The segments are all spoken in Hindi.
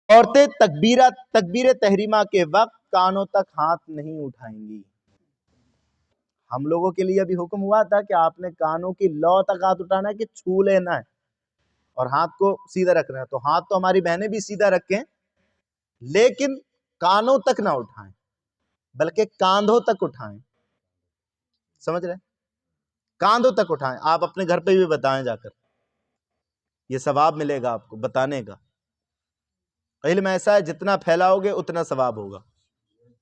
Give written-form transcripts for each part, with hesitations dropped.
औरतें तकबीर तहरीमा के वक्त कानों तक हाथ नहीं उठाएंगी। हम लोगों के लिए अभी हुक्म हुआ था कि आपने कानों की लौ तक हाथ उठाना है कि छू लेना है और हाथ को सीधा रखना है। तो हाथ तो हमारी बहनें भी सीधा रखें, लेकिन कानों तक ना उठाएं, बल्कि कांधों तक उठाएं। समझ रहे? कांधों तक उठाएं। आप अपने घर पे भी बताएं जाकर, ये सवाब मिलेगा आपको बताने का। इल्म ऐसा है, जितना फैलाओगे उतना सवाब होगा।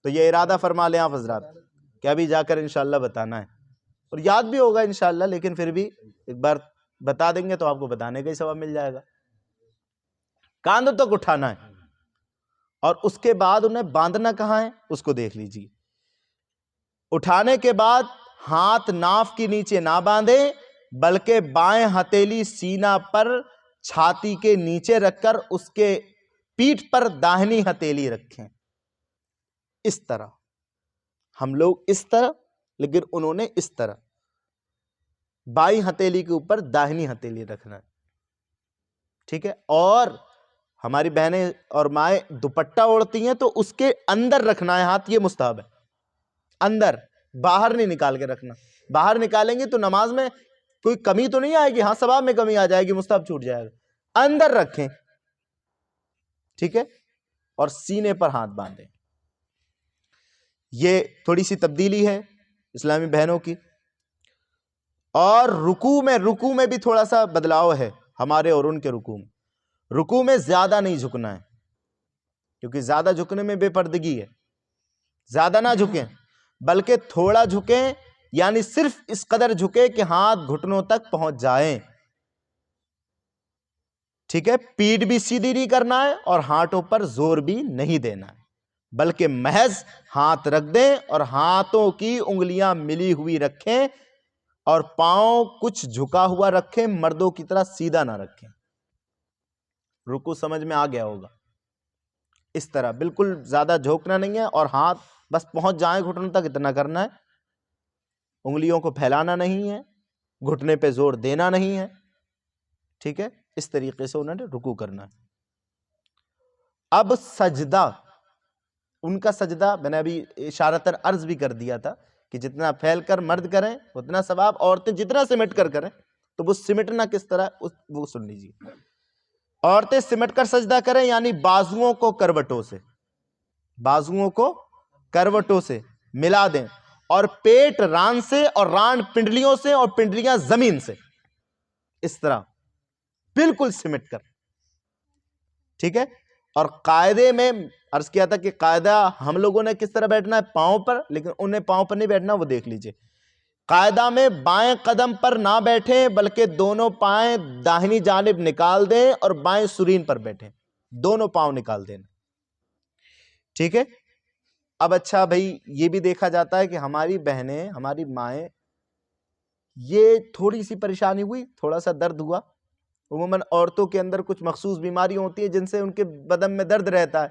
तो ये इरादा फरमा लें आप हजरात कि अभी जाकर इंशाल्लाह बताना है, और याद भी होगा इंशाल्लाह, लेकिन फिर भी एक बार बता देंगे तो आपको बताने का ही सवाब मिल जाएगा। कांधों तक उठाना है, और उसके बाद उन्हें बांधना कहाँ है उसको देख लीजिए। उठाने के बाद हाथ नाफ के नीचे ना बांधे, बल्कि बाएं हथेली सीना पर छाती के नीचे रखकर उसके पीठ पर दाहिनी हथेली रखें। इस तरह, हम लोग इस तरह, लेकिन उन्होंने इस तरह, बाईं हथेली के ऊपर दाहिनी हथेली रखना है। ठीक है? और हमारी बहनें और माएँ दुपट्टा ओढ़ती हैं तो उसके अंदर रखना है हाथ, ये मुस्तहब है। अंदर, बाहर नहीं निकाल के रखना। बाहर निकालेंगे तो नमाज में कोई कमी तो नहीं आएगी, हाँ सवाब में कमी आ जाएगी, मुस्तहब छूट जाएगा। अंदर रखें, ठीक है? और सीने पर हाथ बांधें। ये थोड़ी सी तब्दीली है इस्लामी बहनों की। और रुकू में भी थोड़ा सा बदलाव है हमारे और उनके रुकू में। रुकू में ज्यादा नहीं झुकना है, क्योंकि ज्यादा झुकने में बेपर्दगी है। ज्यादा ना झुकें, बल्कि थोड़ा झुकें, यानी सिर्फ इस कदर झुके कि हाथ घुटनों तक पहुंच जाएं। ठीक है? पीठ भी सीधी नहीं करना है और हाथों पर जोर भी नहीं देना है, बल्कि महज हाथ रख दें और हाथों की उंगलियां मिली हुई रखें और पांव कुछ झुका हुआ रखें, मर्दों की तरह सीधा ना रखें। रुकू समझ में आ गया होगा। इस तरह बिल्कुल ज्यादा झोंकना नहीं है और हाथ बस पहुंच जाए घुटनों तक, इतना करना है। उंगलियों को फैलाना नहीं है, घुटने पे जोर देना नहीं है। ठीक है? इस तरीके से उन्होंने रुकू करना है। अब सजदा, उनका सजदा मैंने अभी इशारतन अर्ज भी कर दिया था कि जितना फैल कर मर्द करें उतना सवाब, औरतें जितना सिमट कर करें। तो वो सिमटना किस तरह वो सुन लीजिए। औरतें सिमट कर सजदा करें, यानी बाजुओं को करवटों से, बाजुओं को करवटों से मिला दें, और पेट रान से और रान पिंडलियों से और पिंडलियां जमीन से, इस तरह बिल्कुल सिमट कर। ठीक है? और कायदे में अर्ज किया था कि कायदा हम लोगों ने किस तरह बैठना है, पांव पर, लेकिन उन्हें पांव पर नहीं बैठना, वो देख लीजिए। कायदा में बाएं कदम पर ना बैठे, बल्कि दोनों पांव दाहिनी जानिब निकाल दें और बाएं सुरीन पर बैठे, दोनों पांव निकाल देना। ठीक है? अब अच्छा भाई, ये भी देखा जाता है कि हमारी बहनें, हमारी माएं, ये थोड़ी सी परेशानी हुई, थोड़ा सा दर्द हुआ। उमूमन औरतों के अंदर कुछ मखसूस बीमारी होती है जिनसे उनके बदन में दर्द रहता है,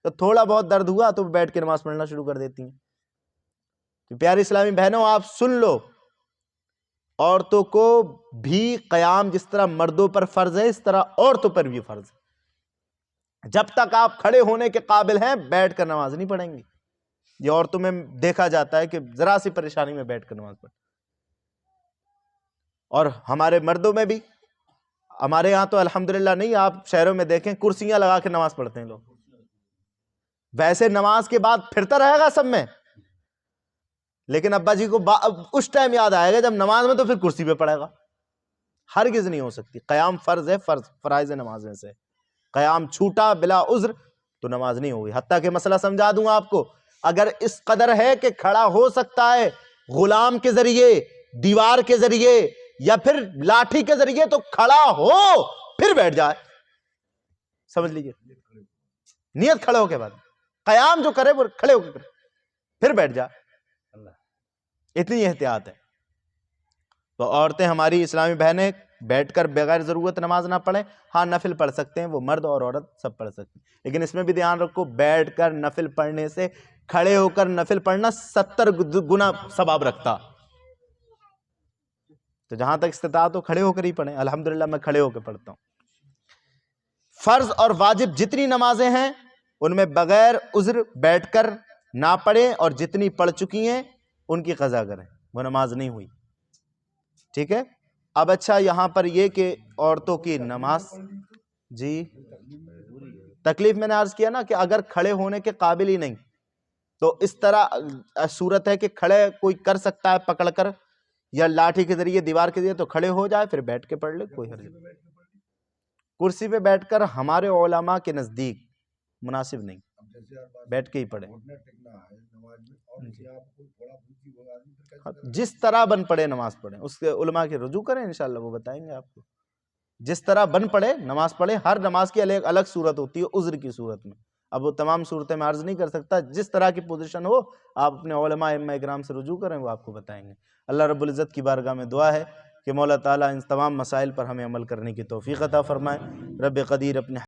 तो थोड़ा बहुत दर्द हुआ तो बैठ के नमाज पढ़ना शुरू कर देती हैं। तो प्यारी इस्लामी बहनों, आप सुन लो, औरतों को भी क़याम जिस तरह मर्दों पर फर्ज है, इस तरह औरतों पर भी फर्ज है। जब तक आप खड़े होने के काबिल हैं, बैठ कर नमाज नहीं पढ़ेंगी। ये औरतों में देखा जाता है कि जरा सी परेशानी में बैठ कर नमाज पढ़, और हमारे मर्दों में भी। हमारे यहाँ तो अल्हम्दुलिल्लाह नहीं, आप शहरों में देखें कुर्सियां लगा के नमाज पढ़ते हैं लोग। वैसे नमाज के बाद फिरता रहेगा सब में, लेकिन अब्बा जी को उस टाइम याद आएगा जब नमाज में, तो फिर कुर्सी पे पड़ेगा। हरगिज नहीं हो सकती। क़याम फर्ज है, फराइज नमाज में से। क़याम छूटा बिला उज्र तो नमाज नहीं होगी। हत्ता के मसला समझा दूंगा आपको। अगर इस कदर है कि खड़ा हो सकता है गुलाम के जरिए, दीवार के जरिए, या फिर लाठी के जरिए, तो खड़ा हो फिर बैठ जाए। समझ लीजिए, नियत खड़े होके बाद क़याम जो करे वो खड़े होकर करे, फिर बैठ जाए। इतनी एहतियात है। तो औरतें, हमारी इस्लामी बहनें, बैठकर बगैर जरूरत नमाज ना पढ़ें। हाँ, नफिल पढ़ सकते हैं, वो मर्द और औरत सब पढ़ सकते हैं, लेकिन इसमें भी ध्यान रखो, बैठकर नफिल पढ़ने से खड़े होकर नफिल पढ़ना 70 गुना सवाब रखता। तो जहां तक इस्तिताअत हो खड़े होकर ही पढ़ें। अल्हम्दुलिल्लाह मैं खड़े होकर पढ़ता हूं। फर्ज और वाजिब जितनी नमाजें हैं उनमें बगैर उज्र बैठकर ना पढ़ें, और जितनी पढ़ चुकी हैं उनकी कज़ा करें, वो नमाज नहीं हुई। ठीक है। अब अच्छा, यहां पर ये कि औरतों की नमाज, जी तकलीफ मैंने अर्ज किया ना कि अगर खड़े होने के काबिल ही नहीं, तो इस तरह सूरत है कि खड़े कोई कर सकता है पकड़कर या लाठी के जरिए, दीवार के जरिए, तो खड़े हो जाए, फिर बैठ के पढ़ ले, कोई हर्ज नहीं। कुर्सी पे बैठकर हमारे उलमा के नजदीक मुनासिब नहीं, बैठ के ही पढ़े। जिस तरह बन पड़े नमाज पढ़े, उसके उलमा के रुजू करें, इंशाल्लाह वो बताएंगे आपको। जिस तरह बन पड़े नमाज पढ़े। हर नमाज की अलग अलग सूरत होती है उज्र की सूरत में, अब वो तमाम सूरतें में अर्ज नहीं कर सकता। जिस तरह की पोजीशन हो आप अपने उलमा इम्मा इकराम से रुजू करें, वो आपको बताएंगे। अल्लाह रब्बुल इज़्ज़त की बारगाह में दुआ है कि मौला ताला इन तमाम मसाइल पर हमें अमल करने की तौफीक अता फरमाए। रब क़दीर अपने